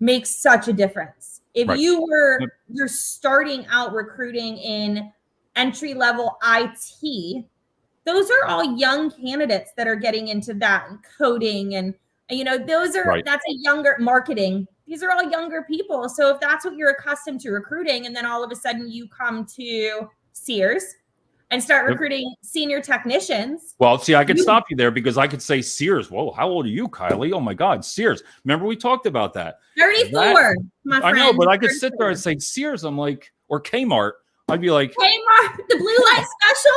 makes such a difference. If you're starting out recruiting in entry level IT, those are all young candidates that are getting into that and coding, and those are that's a younger marketing. These are all younger people. So if that's what you're accustomed to recruiting, and then all of a sudden you come to Sears and start recruiting senior technicians. Well, see, I could stop you there because I could say Sears. Whoa, how old are you, Kylie? Oh my God, Sears. Remember we talked about that. 34, my friend. I know, but I could sit there and say Sears. I'm like, or Kmart. I'd be like, Kmart, the blue light special.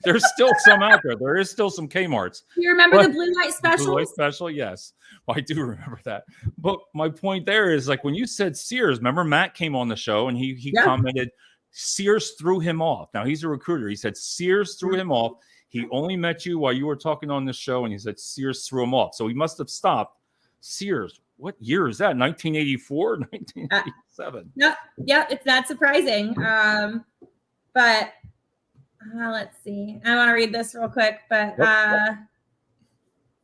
There's still some out there. There is still some Kmarts. You remember the blue light special? Blue light special, yes. Well, I do remember that. But my point there is, like, when you said Sears, remember Matt came on the show and he commented, Sears threw him off. Now, he's a recruiter. He said Sears threw him off. He only met you while you were talking on the show, and he said Sears threw him off. So he must have stopped. Sears, what year is that? 1984, 1987? Yeah, it's not surprising. But let's see. I want to read this real quick, but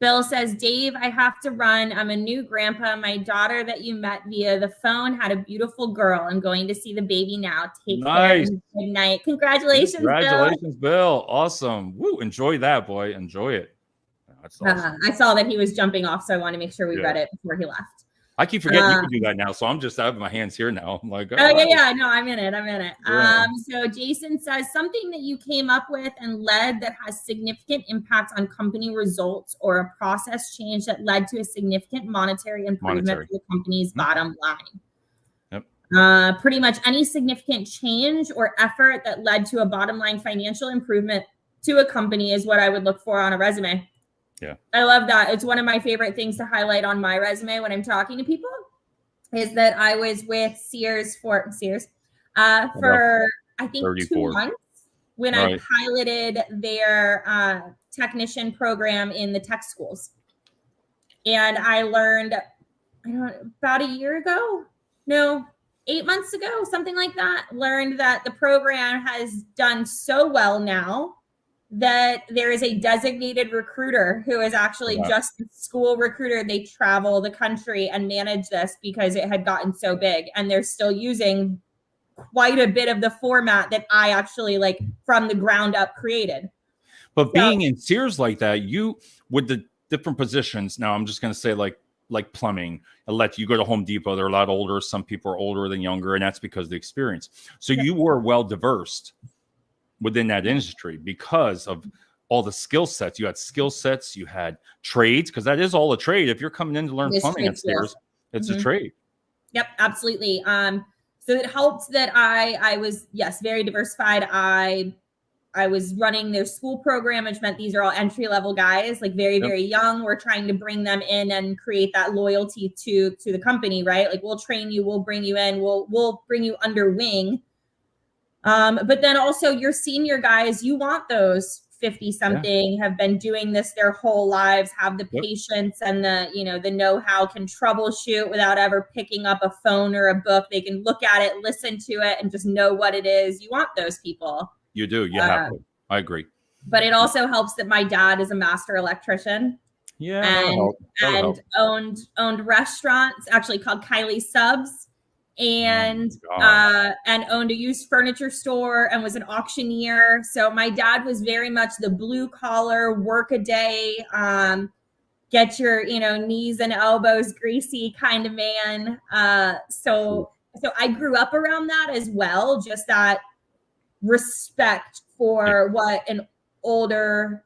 Bill says, Dave, I have to run. I'm a new grandpa. My daughter that you met via the phone had a beautiful girl. I'm going to see the baby now. Take care. Good night. Congratulations, Bill. Awesome. Woo, enjoy that, boy. Enjoy it. That's awesome. I saw that he was jumping off, so I want to make sure we read it before he left. I keep forgetting you can do that now, so I'm just out of my hands here now. I'm like, no, I'm in it. Yeah. So Jason says, something that you came up with and led that has significant impact on company results, or a process change that led to a significant monetary improvement for the company's bottom line. Yep. Pretty much any significant change or effort that led to a bottom line financial improvement to a company is what I would look for on a resume. Yeah, I love that. It's one of my favorite things to highlight on my resume when I'm talking to people, is that I was with Sears for I think 34. 2 months when I piloted their technician program in the tech schools. And I learned, about 8 months ago, something like that, learned that the program has done so well now that there is a designated recruiter who is actually just the school recruiter. They travel the country and manage this because it had gotten so big, and they're still using quite a bit of the format that I actually from the ground up created. But being in Sears like that, you with the different positions, now I'm just going to say like plumbing, you go to Home Depot, they're a lot older. Some people are older than younger, and that's because of the experience. So you were well diverse within that industry because of all the skill sets. You had skill sets, you had trades, because that is all a trade. If you're coming in to learn plumbing at Sears, it's a trade. Yep, absolutely. So it helped that I was, very diversified. I was running their school program, which meant these are all entry-level guys, very, very young. We're trying to bring them in and create that loyalty to the company, right? We'll train you, we'll bring you in, we'll bring you under wing. But then also your senior guys, you want those 50 something, have been doing this their whole lives, have the patience and the know-how, can troubleshoot without ever picking up a phone or a book. They can look at it, listen to it, and just know what it is. You want those people. You do. You have to. I agree. But it also helps that my dad is a master electrician. Yeah. And owned restaurants, actually called Kylie Subs. And owned a used furniture store and was an auctioneer. So my dad was very much the blue collar, work a day, get your knees and elbows greasy kind of man. So I grew up around that as well, just that respect for what an older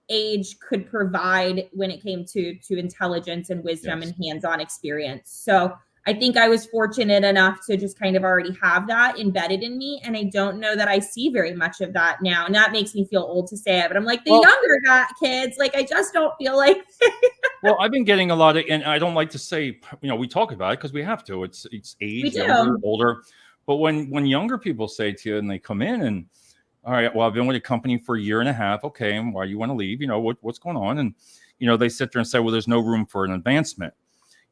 age could provide when it came to intelligence and wisdom and hands-on experience. So I think I was fortunate enough to just kind of already have that embedded in me. And I don't know that I see very much of that now. And that makes me feel old to say it, but I'm like the younger kids, I just don't feel like Well, I've been getting a lot of, and I don't like to say, we talk about it because we have to. It's age, younger, older. But when younger people say to you and they come in and, all right, well, I've been with a company for a year and a half. Okay, and why you want to leave? What's going on? And they sit there and say, well, there's no room for an advancement.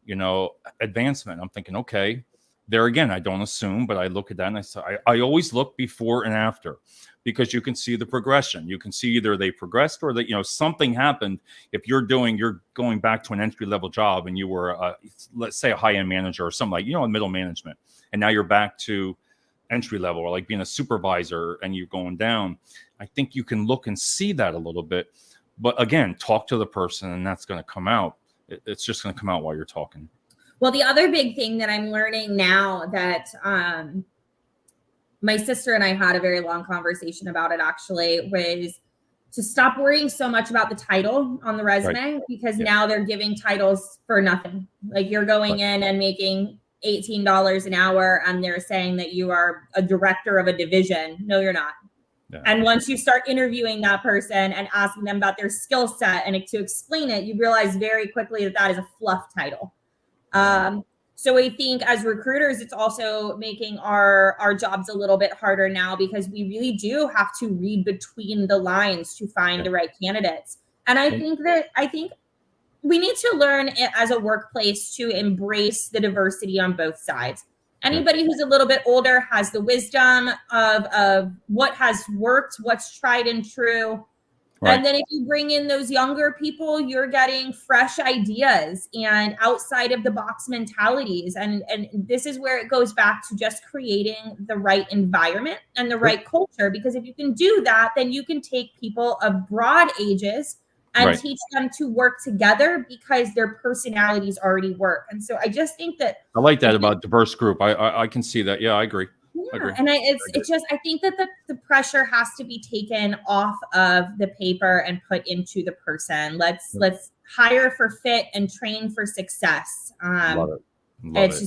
I'm thinking, okay. There again, I don't assume, but I look at that and I always look before and after, because you can see the progression. You can see either they progressed or that something happened. If you're going back to an entry level job and you were let's say a high end manager or something like middle management, and now you're back to entry level, or like being a supervisor and you're going down. I think you can look and see that a little bit, but again, talk to the person and that's going to come out. It's just going to come out while you're talking. Well, the other big thing that I'm learning now that my sister and I had a very long conversation about it actually was to stop worrying so much about the title on the resume, because now they're giving titles for nothing. Like you're going in and making $18 an hour and they're saying that you are a director of a division. No, you're not. Yeah. And once you start interviewing that person and asking them about their skill set and to explain it, you realize very quickly that is a fluff title. So I think as recruiters, it's also making our jobs a little bit harder now, because we really do have to read between the lines to find the right candidates. And I think we need to learn as a workplace to embrace the diversity on both sides. Anybody who's a little bit older has the wisdom of what has worked, what's tried and true. Right. And then if you bring in those younger people, you're getting fresh ideas and outside of the box mentalities. And this is where it goes back to just creating the right environment and the right culture. Because if you can do that, then you can take people of broad ages and teach them to work together because their personalities already work. And so I just think that I like that about diverse group. I can see that. Yeah, I agree. Yeah, and I think that the pressure has to be taken off of the paper and put into the person. Let's hire for fit and train for success. Love it.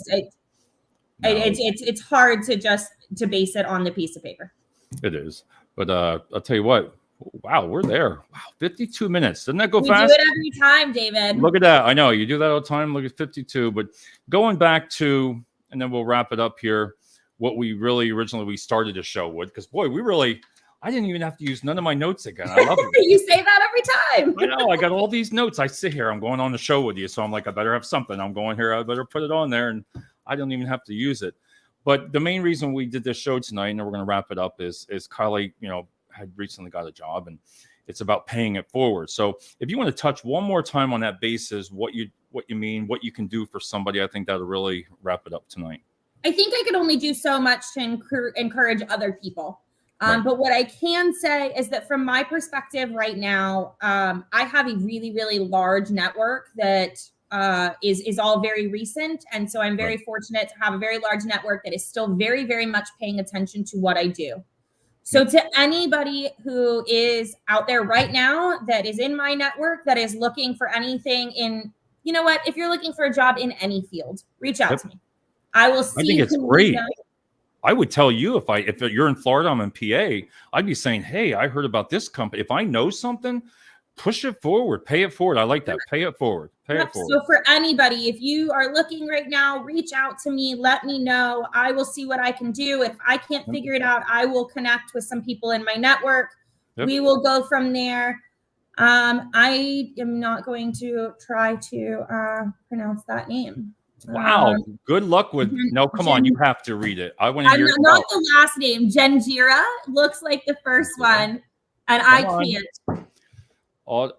It's hard to base it on the piece of paper. It is, but I'll tell you what. Wow, we're there. Wow, 52 minutes. Doesn't that go fast? We do it every time, David. Look at that. I know you do that all the time. Look at 52. But going back to, and then we'll wrap it up here, what we really originally started the show with, because boy, I didn't even have to use none of my notes again. I love it. You say that every time. I know. I got all these notes. I sit here. I'm going on the show with you. So I'm like, I better have something. I'm going here. I better put it on there. And I don't even have to use it. But the main reason we did this show tonight, and we're going to wrap it up, is Kylie, had recently got a job, and it's about paying it forward. So if you want to touch one more time on that basis, what you mean, what you can do for somebody, I think that'll really wrap it up tonight. I think I could only do so much to encourage other people. But what I can say is that from my perspective right now, I have a really, really large network that is all very recent. And so I'm very fortunate to have a very large network that is still very, very much paying attention to what I do. So to anybody who is out there right now that is in my network, that is looking for anything in, if you're looking for a job in any field, reach out to me. I will see. I think it's great. I would tell you if you're in Florida, I'm in PA, I'd be saying, hey, I heard about this company. If I know something, push it forward, pay it forward. I like that. Pay it forward. So for anybody, if you are looking right now, reach out to me. Let me know. I will see what I can do. If I can't figure it out, I will connect with some people in my network. We will go from there. I am not going to try to pronounce that name. Wow. Good luck with no, come on, you have to read it. I want to hear it. Not the last name. Janjira looks like the first one. And I can't. Wow.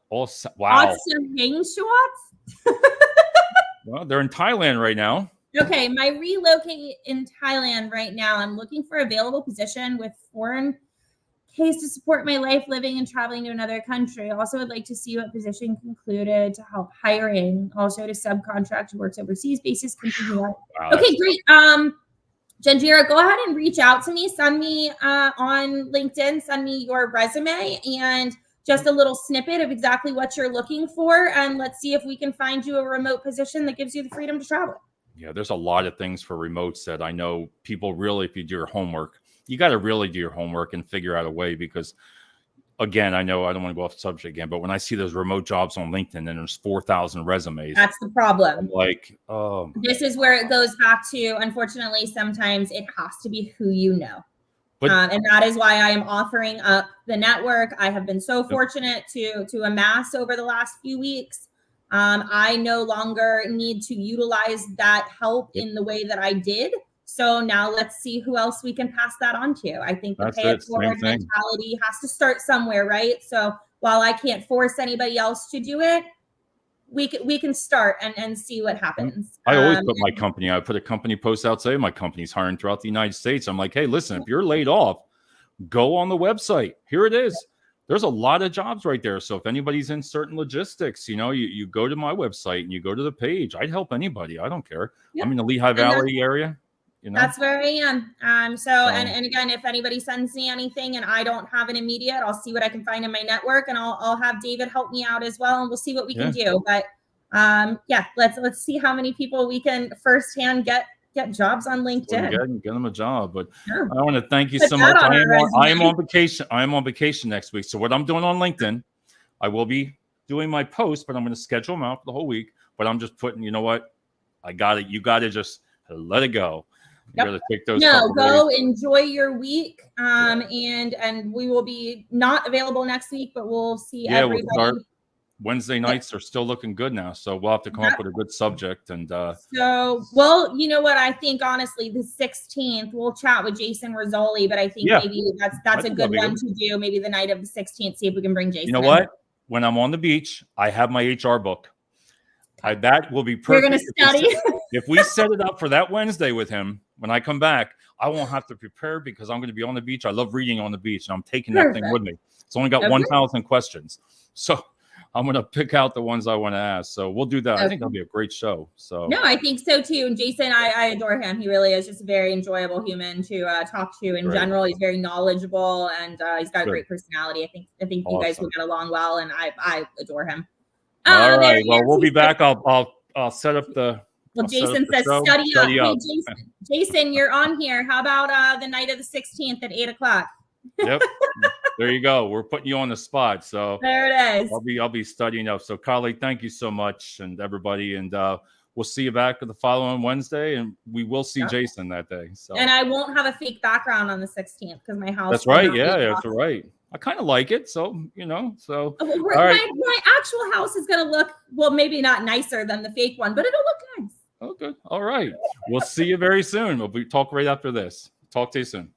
Well, they're in Thailand right now. Okay, my relocate in Thailand right now. I'm looking for available position with foreign case to support my life living and traveling to another country. Also, would like to see what position concluded to help hiring. Also, to subcontract works overseas basis. Wow, okay, great. Janjira, go ahead and reach out to me. Send me on LinkedIn. Send me your resume and just a little snippet of exactly what you're looking for. And let's see if we can find you a remote position that gives you the freedom to travel. Yeah, there's a lot of things for remotes that I know people really, if you do your homework, you got to really do your homework and figure out a way, because again, I know I don't want to go off the subject again, but when I see those remote jobs on LinkedIn and there's 4,000 resumes, that's the problem. I'm like, oh, this is where it goes back to, unfortunately, sometimes it has to be who you know. But, and that is why I am offering up the network. I have been so fortunate to amass over the last few weeks. I no longer need to utilize that help in the way that I did. So now let's see who else we can pass that on to. I think the pay it forward mentality has to start somewhere, right? So while I can't force anybody else to do it, we can start and see what happens. I always put my company. I put a company post out saying my company's hiring throughout the United States. I'm like, hey, listen, if you're laid off, go on the website. Here it is. There's a lot of jobs right there. So if anybody's in certain logistics, you know, you go to my website and you go to the page. I'd help anybody. I don't care. Yeah. I'm in the Lehigh Valley area. You know? That's where I am. So and again, if anybody sends me anything and I don't have an immediate, I'll see what I can find in my network, and I'll have David help me out as well, and we'll see what we can do. But let's see how many people we can firsthand get jobs on LinkedIn. Get them a job. But I want to thank you so much. I am on vacation. I am on vacation next week. So what I'm doing on LinkedIn, I will be doing my posts, but I'm going to schedule them out for the whole week. But I'm just putting, you know what? I got it. You got to just let it go. You got to take those. Go enjoy your week. And we will be not available next week, but we'll see everybody. We'll start. Wednesday nights are still looking good now, so we'll have to come up with a good subject. And well, you know what? I think honestly, the 16th, we'll chat with Jason Rizzoli, but I think maybe that's a good one to do. Maybe the night of the 16th, see if we can bring Jason. You know what? When I'm on the beach, I have my HR book. That will be perfect. You're going to study. If we set it up for that Wednesday with him, when I come back, I won't have to prepare because I'm going to be on the beach. I love reading on the beach, and I'm taking that thing with me. It's only got 1,000 questions, so I'm going to pick out the ones I want to ask. So we'll do that. I think that'll be a great show. So no, I think so too. And Jason, I adore him. He really is just a very enjoyable human to talk to in general. He's very knowledgeable, and he's got a great personality. I think you guys will get along well, and I adore him. All right. Well, we'll be back. I'll set up the. Well, Jason says study up. Hey, Jason, you're on here. How about the night of the 16th at 8:00? Yep. There you go. We're putting you on the spot. So there it is. I'll be studying up. So Kylie, thank you so much, and everybody, and we'll see you back the following Wednesday, and we will see Jason that day. So and I won't have a fake background on the 16th because my house. That's right. Yeah, that's right. I kind of like it, so you know. So all right. My actual house is going to look maybe not nicer than the fake one, but it'll look nice. Oh, good. All right. We'll see you very soon. We'll talk right after this. Talk to you soon.